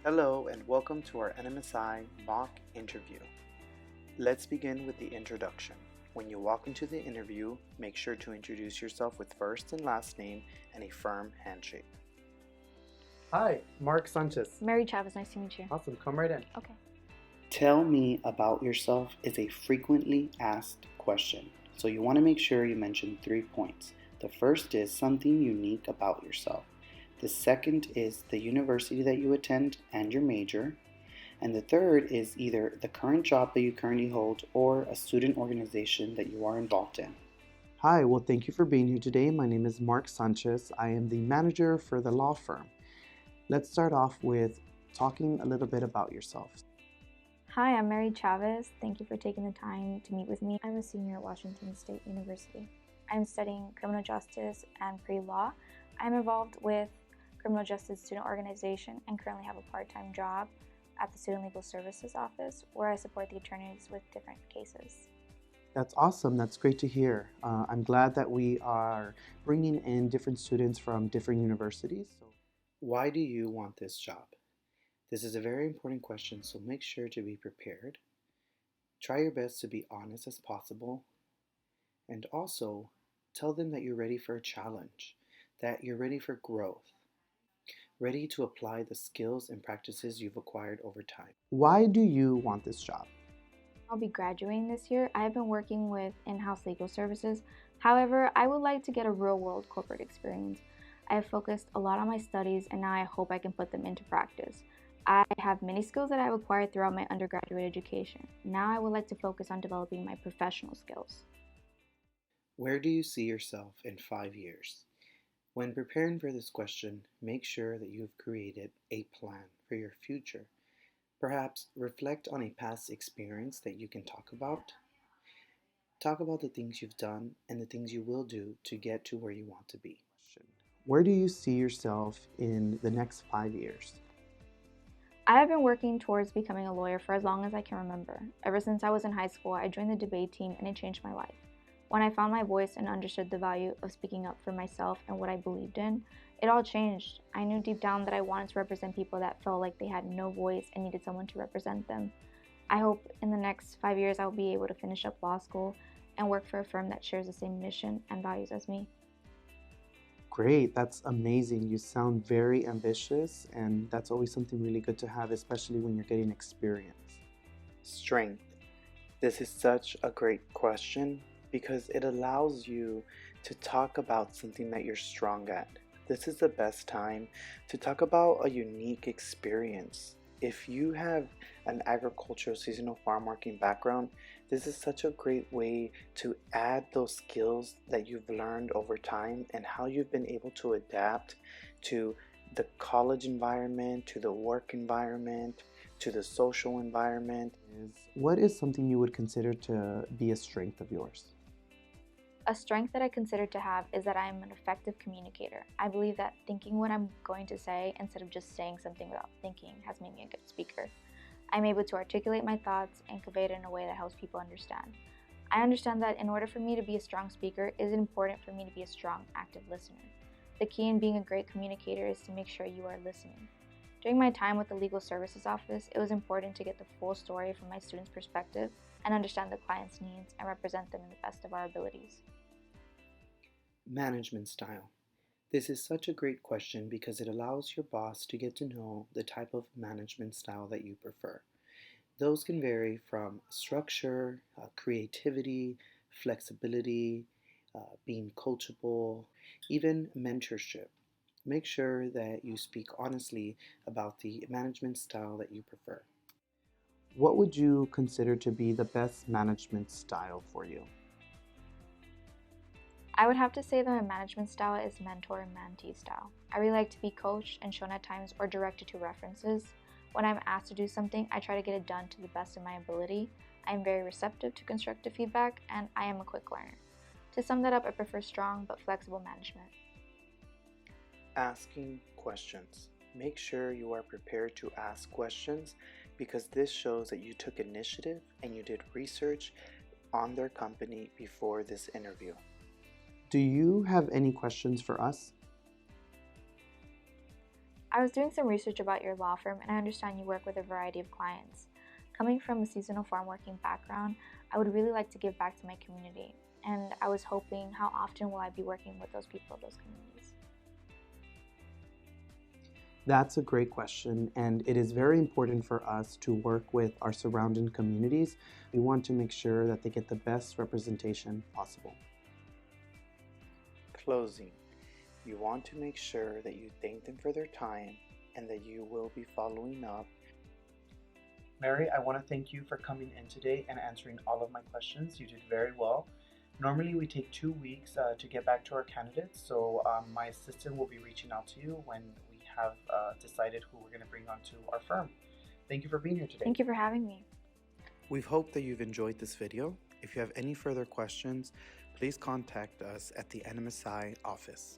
Hello and welcome to our NMSI mock interview. Let's begin with the introduction. When you walk into the interview, make sure to introduce yourself with first and last name and a firm handshake. Hi, Mark Sanchez. Mary Chavez, nice to meet you. Awesome, come right in. Okay. Tell me about yourself is a frequently asked question, so you want to make sure you mention 3 points. The first is something unique about yourself. The second is the university that you attend and your major. And the third is either the current job that you currently hold or a student organization that you are involved in. Hi, well, thank you for being here today. My name is Mark Sanchez. I am the manager for the law firm. Let's start off with talking a little bit about yourself. Hi, I'm Mary Chavez. Thank you for taking the time to meet with me. I'm a senior at Washington State University. I'm studying criminal justice and pre-law. I'm involved with criminal justice student organization and currently have a part-time job at the Student Legal Services Office where I support the attorneys with different cases. That's awesome. That's great to hear. I'm glad that we are bringing in different students from different universities. Why do you want this job? This is a very important question, so make sure to be prepared. Try your best to be honest as possible. And also, tell them that you're ready for a challenge, that you're ready for growth, ready to apply the skills and practices you've acquired over time. Why do you want this job? I'll be graduating this year. I've been working with in-house legal services. However, I would like to get a real-world corporate experience. I have focused a lot on my studies and now I hope I can put them into practice. I have many skills that I've acquired throughout my undergraduate education. Now I would like to focus on developing my professional skills. Where do you see yourself in 5 years? When preparing for this question, make sure that you've created a plan for your future. Perhaps reflect on a past experience that you can talk about. Talk about the things you've done and the things you will do to get to where you want to be. Where do you see yourself in the next 5 years? I have been working towards becoming a lawyer for as long as I can remember. Ever since I was in high school, I joined the debate team and it changed my life. When I found my voice and understood the value of speaking up for myself and what I believed in, it all changed. I knew deep down that I wanted to represent people that felt like they had no voice and needed someone to represent them. I hope in the next 5 years I'll be able to finish up law school and work for a firm that shares the same mission and values as me. Great, that's amazing. You sound very ambitious, and that's always something really good to have, especially when you're getting experience. Strength. This is such a great question because it allows you to talk about something that you're strong at. This is the best time to talk about a unique experience. If you have an agricultural seasonal farm working background, this is such a great way to add those skills that you've learned over time and how you've been able to adapt to the college environment, to the work environment, to the social environment. What is something you would consider to be a strength of yours? A strength that I consider to have is that I am an effective communicator. I believe that thinking what I'm going to say instead of just saying something without thinking has made me a good speaker. I'm able to articulate my thoughts and convey it in a way that helps people understand. I understand that in order for me to be a strong speaker, it is important for me to be a strong, active listener. The key in being a great communicator is to make sure you are listening. During my time with the Legal Services Office, it was important to get the full story from my students' perspective and understand the client's needs and represent them in the best of our abilities. Management style. This is such a great question because it allows your boss to get to know the type of management style that you prefer. Those can vary from structure, creativity, flexibility, being coachable, even mentorship. Make sure that you speak honestly about the management style that you prefer. What would you consider to be the best management style for you? I would have to say that my management style is mentor and mentee style. I really like to be coached and shown at times or directed to references. When I'm asked to do something, I try to get it done to the best of my ability. I am very receptive to constructive feedback and I am a quick learner. To sum that up, I prefer strong but flexible management. Asking questions. Make sure you are prepared to ask questions because this shows that you took initiative and you did research on their company before this interview. Do you have any questions for us? I was doing some research about your law firm, and I understand you work with a variety of clients. Coming from a seasonal farm working background, I would really like to give back to my community, and I was hoping, how often will I be working with those people, those communities? That's a great question, and it is very important for us to work with our surrounding communities. We want to make sure that they get the best representation possible. Closing. You want to make sure that you thank them for their time and that you will be following up. Mary, I want to thank you for coming in today and answering all of my questions. You did very well. Normally we take 2 weeks to get back to our candidates, so my assistant will be reaching out to you when we have decided who we're going to bring onto our firm. Thank you for being here today. Thank you for having me. We hope that you've enjoyed this video. If you have any further questions, please contact us at the NMSI office.